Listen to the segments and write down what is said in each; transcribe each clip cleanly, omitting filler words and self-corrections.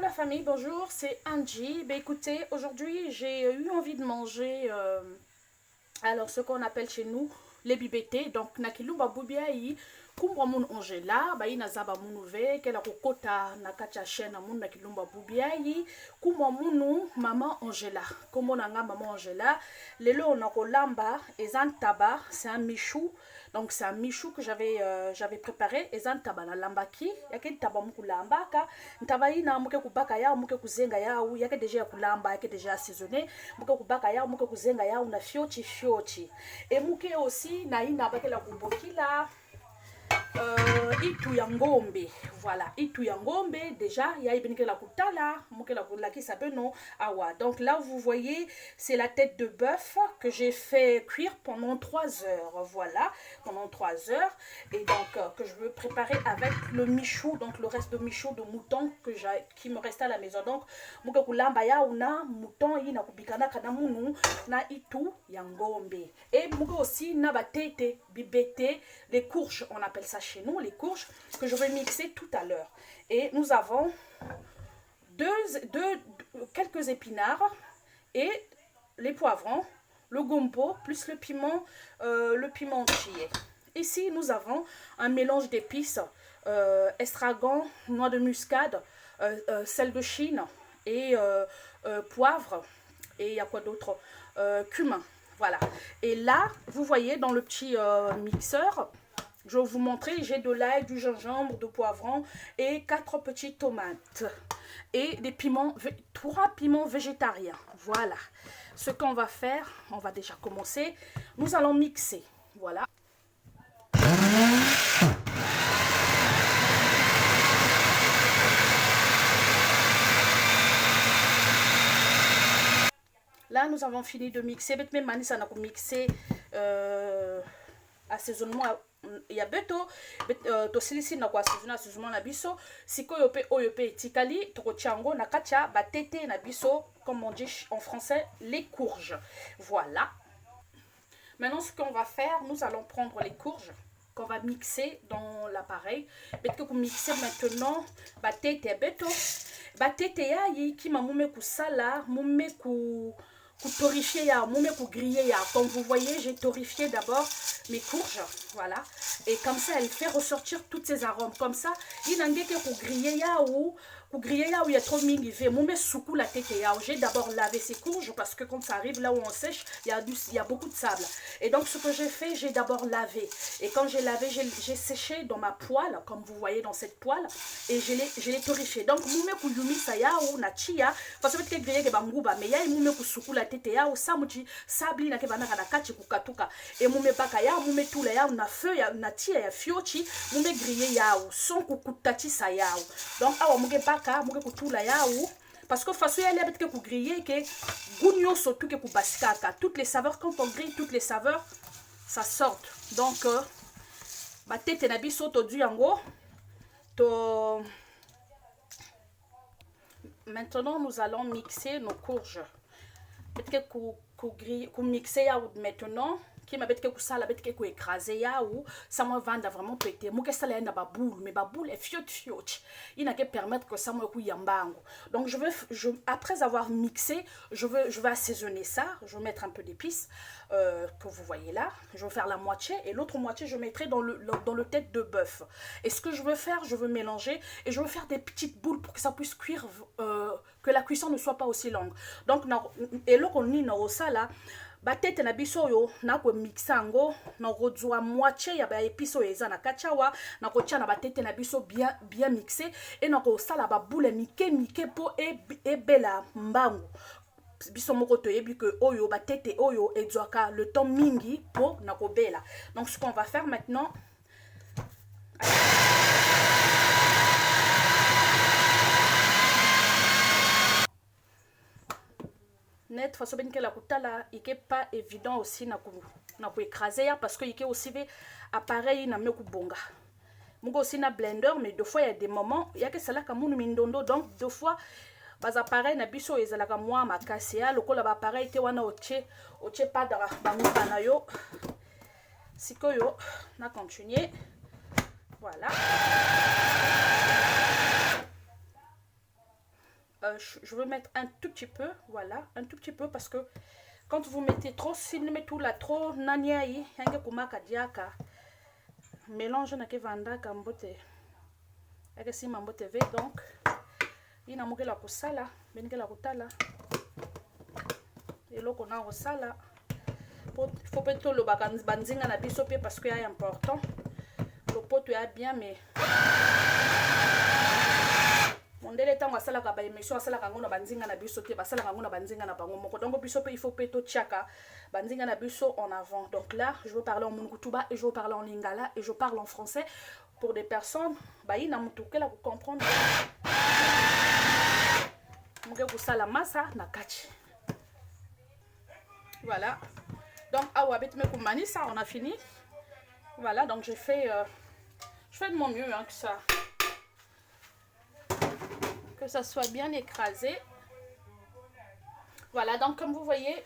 la famille, bonjour, c'est Angie. Ben, écoutez, aujourd'hui j'ai eu envie de manger alors ce qu'on appelle chez nous les bibétés. Donc nakilumba bubiai kumbwa mun ongela ba ina zaba munu ve kela kokota na kacha shena mun nakilumba bubiai kumbwa munu mama Angela. Comment nanga maman Angela lelo na kolamba ezan taba, c'est un michou. Donc c'est un michou que j'avais préparé ezan taba na lambaki yake taba mukulamba ka ntaba ina muke kubaka ya muke kuzenga ya u yake déjà ya kulamba yake déjà assaisonné muke kubaka ya muke kuzenga ya una fiochi fiochi et muke aussi na ina bakela kubokila itu ya ngombe, voilà, itu ya ngombe déjà ya ibinike la kutala mukela kulaki sabeno awa. Donc là vous voyez c'est la tête de bœuf que j'ai fait cuire pendant 3 heures, voilà, pendant 3 heures. Et donc que je veux préparer avec le michou, donc le reste de michou de mouton qui me restait à la maison. Donc muke kulamba ya una mouton ina kubikana kana munu na itu ya ngombe. Et muke aussi na batete bibete, les courges, on appelle ça chez nous les courges, que je vais mixer tout à l'heure. Et nous avons quelques épinards et les poivrons, le gombo plus le piment chili. Ici nous avons un mélange d'épices, estragon, noix de muscade, sel de Chine et poivre, et il y a quoi d'autre, cumin. Voilà. Et là vous voyez dans le petit mixeur, je vais vous montrer, j'ai de l'ail, du gingembre, du poivron et 4 petites tomates. Et des piments, 3 piments végétariens. Voilà. Ce qu'on va faire, on va déjà commencer. Nous allons mixer. Voilà. Là, nous avons fini de mixer. Mais même ça n'a pas mixé assaisonnement. Il y a beto to silisi na kwa assaisonnement na biso sikoyo pe oyo pe tikali to chango na kacha batete na biso, comme on dit en français, les courges. Voilà. Maintenant ce qu'on va faire, nous allons prendre les courges qu'on va mixer dans l'appareil. Peut-être que vous mixez maintenant batete beto batete ya yi ki mamume kusala mume ku torréfier ya mume ku griller ya. Comme vous voyez, j'ai torréfié d'abord mes courges, voilà, et comme ça elle fait ressortir tous ces arômes. Comme ça il n'a que ku griller ya ou il y a trop de mingi ve mume soukou la tête ya. J'ai d'abord lavé ces courges parce que quand ça arrive là où on sèche, il y a beaucoup de sable. Et donc ce que j'ai fait, j'ai d'abord lavé, et quand j'ai lavé, j'ai séché dans ma poêle, comme vous voyez dans cette poêle, et je l'ai torréfié. Donc mume ku yumi sa ya ou na chia parce que peut-être griller ke banguba mais ya mume ku soukou la tete ya ou samuti sabli na ke banaka na kati kukatuka et mume baka ya mume tula ya na feu ya na tia ya fiochi mume griller ya ou son kukutati sa ya ou. Donc awa muke baka muke kutula ya ou parce que façon ya lebet ke ku griller ke gounyo surtout ke ku basikaka, toutes les saveurs, quand on grille toutes les saveurs ça sort. Donc ba tete na biso to du yango to. Maintenant, nous allons mixer nos courges. Peut-être que mixer maintenant, qui m'a peut-être que ça la peut-être que écraser ya ou ça me vendre vraiment pété. Moi que ça là na baboule, mais baboule est fiot. Il n'a qu'à permettre que ça me couille yambango. Donc après avoir mixé, je vais assaisonner ça. Je vais mettre un peu d'épices que vous voyez là. Je vais faire la moitié et l'autre moitié je mettrai dans le tête de bœuf. Et ce que je veux faire, je veux mélanger et je veux faire des petites boules pour que ça puisse cuire, que la cuisson ne soit pas aussi longue. Donc et là on y na ça là. Batete na biso yo na ko mixango na kozwa moitié ya ba épices eza na kachawa na ko tia na batete na biso bien mixé et na ko sala ba boule mike po e bela mbangu biso moko toyebi que oyo batete oyo ezwaka le temps mingi po na ko bela. Donc ce qu'on va faire maintenant, net façon ben que la kutala ike pas évident aussi na ku écraser parce que ike aussi ve appareil na meku bonga mugo aussi na blender, mais deux fois il y a des moments il y a que cela comme nous mindondo. Donc deux fois bas appareil na biso ezalaka moi makasi ya lokola ba appareil te wana oche pas dara banguba na yo sikoyo na continuer. Voilà. je veux mettre un tout petit peu, voilà, un tout petit peu, parce que quand vous mettez trop, si vous mettez tout là trop, naniaï, yange kumaka diaka, mélange na ke vanda kambote, eke si mambote ve, donc, ina muke la kusala, benike la kutala, et l'eau qu'on a au sala, faut peut-être le banzinga na biso pe parce que c'est important, le pot est bien, mais mondele tango asalaka ba émission asalaka ngo na banzinga na biso te basalaka ngo na banzinga na bango moko donc biso pe il faut peto tchaka banzinga na biso en avant. Donc là je veux parler en mungutuba et je veux parler en lingala et je parle en français pour des personnes ba ina mutuke la comprendre muke kusala masa na kati. Voilà, donc awa bet me kumani ça on a fini. Voilà, donc je fais de mon mieux hein, que ça soit bien écrasé. Voilà, donc comme vous voyez,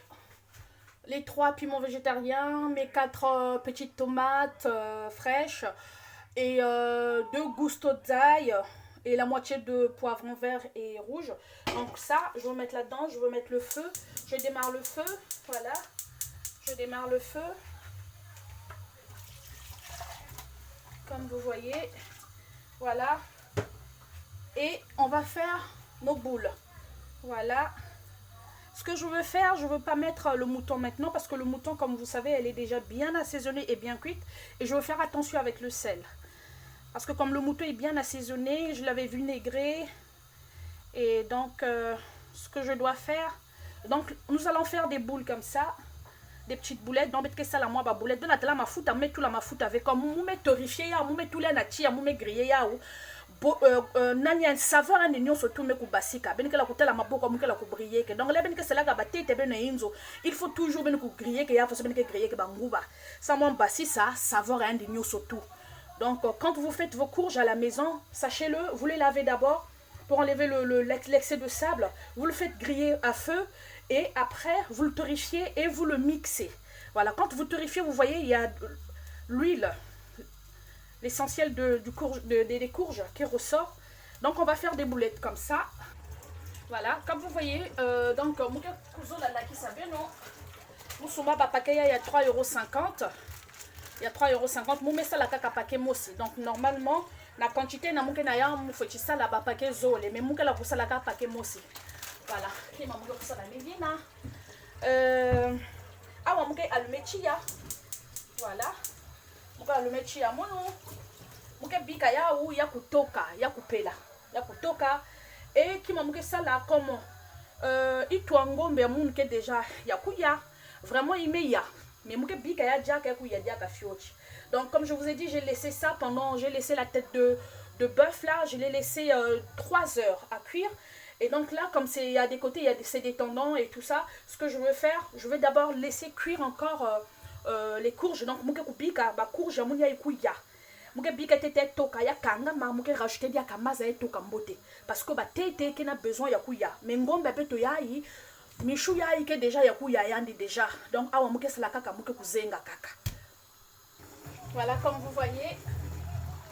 les 3 piments végétariens, mes 4 petites tomates fraîches et 2 gustos d'ail et la moitié de poivron vert et rouge. Donc ça, je vais mettre là-dedans, je vais mettre le feu. Je démarre le feu, voilà. Je démarre le feu. Comme vous voyez, voilà. Et on va faire nos boules. Voilà. Ce que je veux faire, je ne veux pas mettre le mouton maintenant parce que le mouton, comme vous savez, elle est déjà bien assaisonnée et bien cuite. Et je veux faire attention avec le sel. Parce que comme le mouton est bien assaisonné, je l'avais vinaigré. Et donc, ce que je dois faire... Donc, nous allons faire des boules comme ça. Des petites boulettes. Donc, que ça la moi, boulette. Donc, la mafuta, met tout la mafuta avec comme moume torréfié, moume tout les nati, moume grillé, nani un saveur un union surtout me kubasika ben que la kutela maboko mu que la kubrier que donc là ben que c'est là gabate te ben inzo il faut toujours ben ku griller que ya faut ben que griller que banguba ça mon basi ça saveur un union surtout. Donc quand vous faites vos courges à la maison, sachez-le, vous les lavez d'abord pour enlever l'excès de sable, vous le faites griller à feu et après vous le torréfiez et vous le mixez. Voilà, quand vous torréfiez, vous voyez il y a l'huile, l'essentiel des courges qui ressort. Donc on va faire des boulettes comme ça. Voilà, comme vous voyez, donc il y a 3,50 €. Il y a 3,50 €. Ça la kaka paquet mosi. Donc normalement, la quantité na muke na ya mu faut ça la ba paquet zole, mais muke la pour ça la kaka paquet mosi. Voilà, qui m'a muke pour ça la mivina. Awa muke almetia. Voilà. Muke almetia mono. Muke bika ya ou ya kutoka, ya kupela. Ya kutoka et qui m'a muke ça là comme itwangombe munke déjà ya kuya. Vraiment il me ya. Mais muke bika ya dia ka kuya dia ka fiochi. Donc comme je vous ai dit, j'ai laissé ça pendant, j'ai laissé la tête de bœuf là, je l'ai laissé 3 heures à cuire. Et donc là, comme c'est à des côtés, c'est des tendons et tout ça, ce que je veux faire, je vais d'abord laisser cuire encore les courges. Donc muke kubika ba courge munya ikuya. Muke bika tete toka ya kanga ma muke rajouter dia kamaza et toka mbote parce que ba tete qui n'a besoin ya kuya. Mais ngombe beto yayi michou yayi que déjà ya kuya yandi déjà. Donc awa muke sala kaka muke kuzenga kaka. Voilà, comme vous voyez,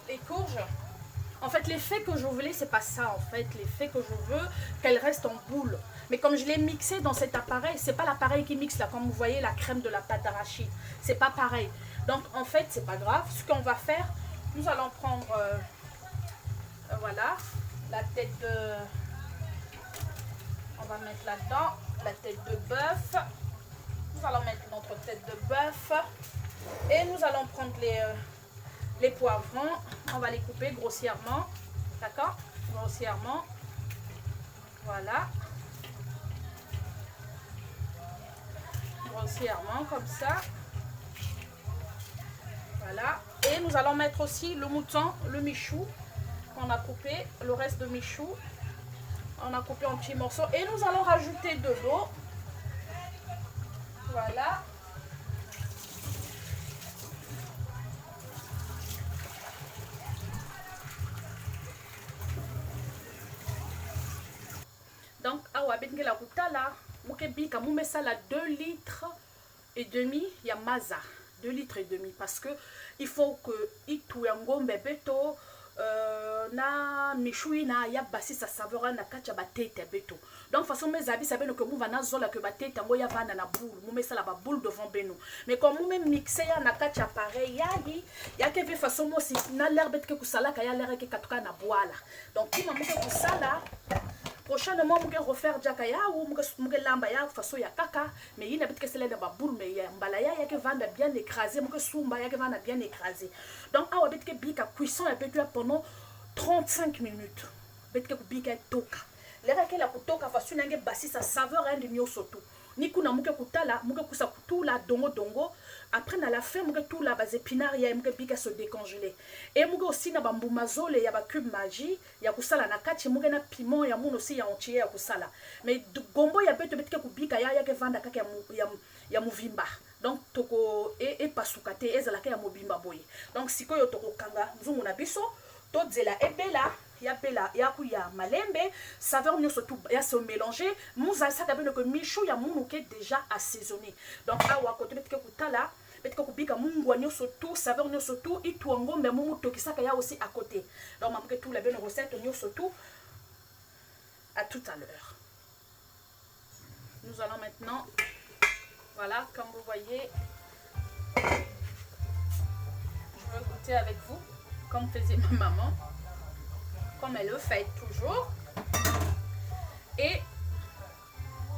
les courges. En fait, l'effet que je voulais, c'est pas ça. En fait, l'effet que je veux, qu'elle reste en boule. Mais comme je l'ai mixé dans cet appareil, c'est pas l'appareil qui mixe là, comme vous voyez, la crème de la pâte d'arachide. C'est pas pareil. Donc, en fait, c'est pas grave. Ce qu'on va faire, nous allons prendre, voilà, la tête de... On va mettre là-dedans la tête de bœuf. Nous allons mettre notre tête de bœuf. Et nous allons prendre les poivrons, on va les couper grossièrement, d'accord? Grossièrement, voilà. Grossièrement, comme ça. Voilà. Et nous allons mettre aussi le mouton, le michou, qu'on a coupé, le reste de michou. On a coupé en petits morceaux. Et nous allons rajouter de l'eau. Voilà. Donc, awa benke la kutala, muke bika mume sala 2 litres et demi ya maza, 2 litres et demi parce que il faut que itu ya ngombe beto na mishui na ya basi sa saveur na kacha batete beto. Donc façon mes habits ça ben que mou vana zola que batete ngo ya vana na boule, mou ça la ba boule devant beno. Mais comme mou même mixer ya na kacha pareil ya que façon mo si na l'air bête que kusala ka ya l'air que katuka na boala. Donc qui m'a mou que kusala prochainement mou que refaire jakaya ou mou que lamba ya façon ya kaka mais il n'a bête que c'est là ba boule mais ya mbala ya que vanda bien écrasé mou que sumba ya que vanda bien écrasé. Donc awa bête que bika cuisson et peut pendant 35 minutes. Bête que bika toka. Lera ke la kutoka façon nange basi sa saveur un de nyoso tout. Ni kuna muke kutala, muke kusa kutula dongo dongo. Après na la fin muke tout la base épinards ya muke bika se décongeler. Et muke aussi na bambu mazole ya ba cube magie ya kusala na kati muke na piment ya muno aussi ya entier ya kusala. Mais gombo ya bête bête ke kubika ya ke vanda kaka ya muvimba. Donc toko e pasukate ezalaka ya mobimba boye. Donc sikoyo toko kanga nzungu na biso to dzela ebela ya bela ya kuya malembe saveur nyo surtout ya se mélanger muza ça d'abord que michou ya munuke déjà assaisonné. Donc awa côté betike kutala betike kubika mungwa nyo surtout saveur nyo surtout ituango mais mumu tokisaka ya aussi à côté. Donc mamuke tout la bonne recette nyo surtout à tout à l'heure. Nous allons maintenant, voilà, comme vous voyez, je vais goûter avec vous comme faisait ma maman, comme elle le fait toujours. Et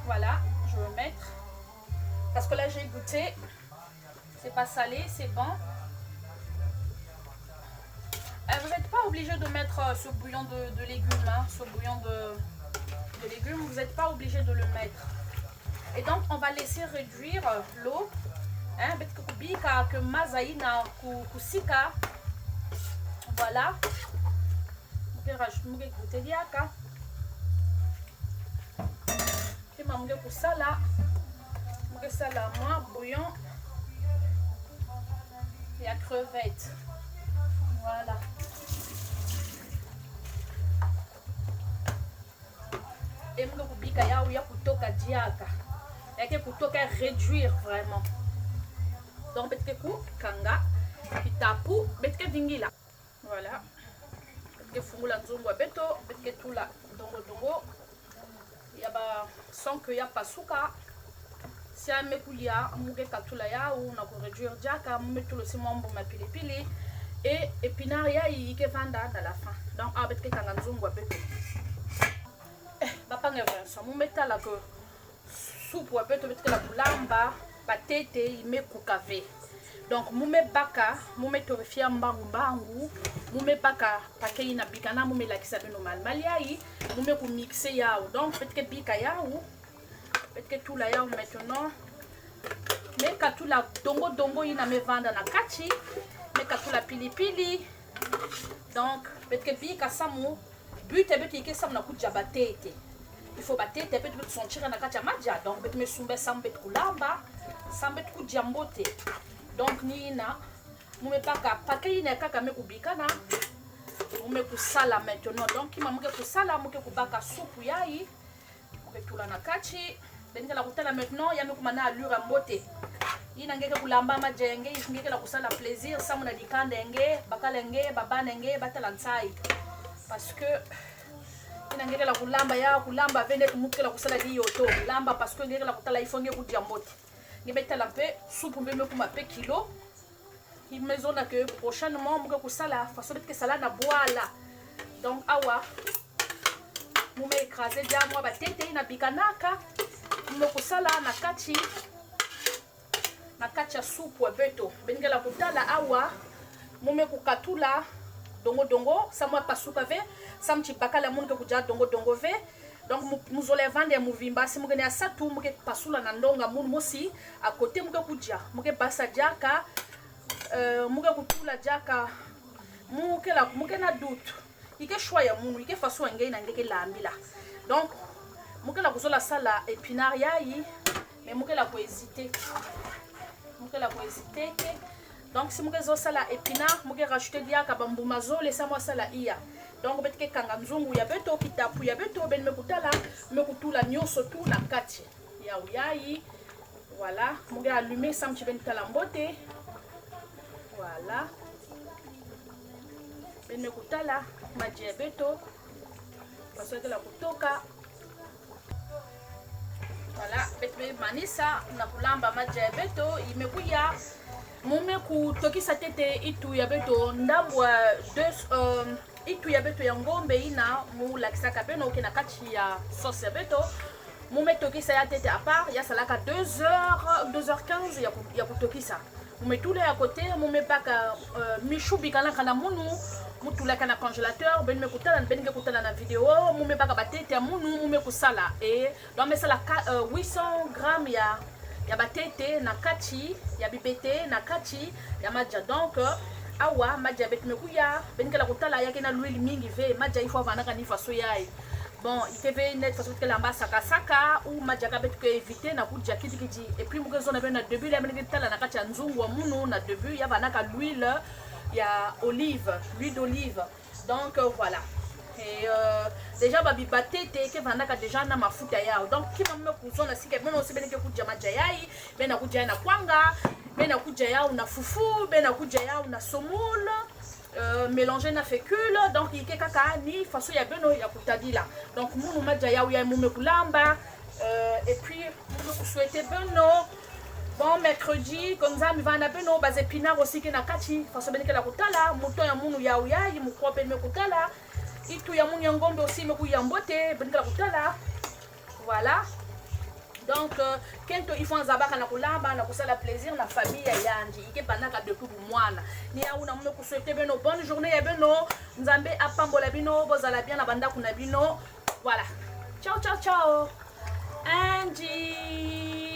voilà, je vais mettre, parce que là j'ai goûté, c'est pas salé, c'est bon. Vous n'êtes pas obligé de mettre ce bouillon de légumes, hein, ce bouillon de légumes, vous n'êtes pas obligé de le mettre. Et donc on va laisser réduire l'eau, hein, que mazaïna kusika. Voilà. Je vais rajouter mon goûter diaka. Et ma mougue pour ça là. Mougue ça là, moi, bouillon. Et à crevettes. Voilà. Et mougue pour bikaya ou ya kutoka diaka. Et que kutoka réduire vraiment. Donc peut-être que kanga, kitapu, peut-être vingila. Voilà. Que fungula nzungu beto, que tout la dongo dongo. Yaba sans que ya pasuka. Si ya mekulia, muge katula ya ou na ko réduire jaka, mume tout le simon ma pili pili et épinard ya yike vanda dans la fin. Donc avec que kanga nzungu beto. Papa ngevenso, mume tala que soupe beto beto la bulamba, patete, ime kukave. Donc mume baka mume torifia mbangu mume baka pakei na bikana mume la kisabe normal maliai mume ku mixer yao. Donc peut-être que bika yao peut-être que tout la yao maintenant mais ka tout la dongo ina me vanda na kati mais ka tout la pili. Donc peut-être que bika samu but peut-être que samu na ku jabatete il faut batete peut-être sentir na kati madia. Donc peut-être me sumbe sambe kulamba sambe ku jambote. Donc nina mume paka pakei na kaka me kubikana mume kusala maintenant. Donc ima muke kusala muke kubaka soupe yai muke tula na kati benga la kutala maintenant ya muke mana allure mbote ina ngeke kulamba majenge ngeke la kusala plaisir sa mona dikanda ngeke bakalenge babana ngeke batala ntsai parce que ina ngeke la kulamba ya kulamba vende muke la kusala di yoto lamba parce que ngeke la kutala ifonge ku diambote ni betala pe soupe mbeme kuma pe kilo il maison na que prochainement muke kusala façon que sala na boala. Donc awa mume écraser dia moi ba tete na bikanaka mume kusala na kati ya soupe beto bengela kutala awa mume kukatula dongo sa moi pasuka ve sa mchi bakala munke kuja dongo ve. Donc muzole vande muvimba si mugene asatu muke pasula na ndonga mun mosi à côté muke kuja muke basa jaka muke kutula jaka muke na doute ike choix ya munu ike façon ngei na ngeke lambila. Donc muke la kuzola sala épinard yayi mais muke la ko hésiter donc si muke zo sala épinard muke rajouter diaka bambu mazole sa moi sala iya. Donc betike kanga nzungu ya beto kitapu ya beto ben mekutala mekutula nyoso tout na kati ya uyai. Voilà, muge allumer sam ci ben kala mbote. Voilà. bene kutala maji ya beto faso la kutoka. Voilà, beto manisa na kulamba maji ya beto imekuya mume kutokisa tete itu ya beto ndambwa itu ya beto ya ngombe ina mu lakisaka peno okina kati ya sauce ya beto mume tokisa ya tete à part ya salaka 2h15 ya kutokisa mume tule ya côté mume baka mishubi kana munu mutulaka na congélateur ben me kutala ben ke kutala na vidéo mume baka batete ya munu mume kusala et donc mesala 800 grammes ya batete na kati ya bibete na kati ya maja. Donc awa maja bet me kuya ben ke la kutala ya kena l'huile mingi ve maja il faut vanaka ni faso yae. Bon, il te veut net façon que l'amba saka ou maja bet que éviter na kuja kiti et puis muke zona ben na début la ben ke tala na kati ya nzungu wa munu na début ya vanaka l'huile ya l'huile d'olive. Donc voilà. Et déjà babi batete ke vanaka déjà na mafuta yao. Donc kima mme kuzona sike meme aussi beneke kuja maja yai bena kuja na kwanga bena kuja yao na fufu bena kuja yao na somoule mélanger na fécule. Donc ike kaka ni façon ya beno ya kutadila. Donc munu maja yao ya mume kulamba et puis mume kusouhaiter beno bon mercredi comme ça mi va na beno bas épinards aussi ke na kati façon beneke la kutala mouton ya munu yao ya mu krope me kutala itu ya munu ya ngombe aussi me kuyambote beneke la kutala. Voilà. Donc kento il faut nzabaka na kulamba na kusala plaisir na famille ya yanji ike banaka depuis mwana ni ya una mume kusouhaiter beno bonne journée ya beno nzambe apambola bino bozala bien na banda kuna bino. Voilà, ciao ciao ciao Angie.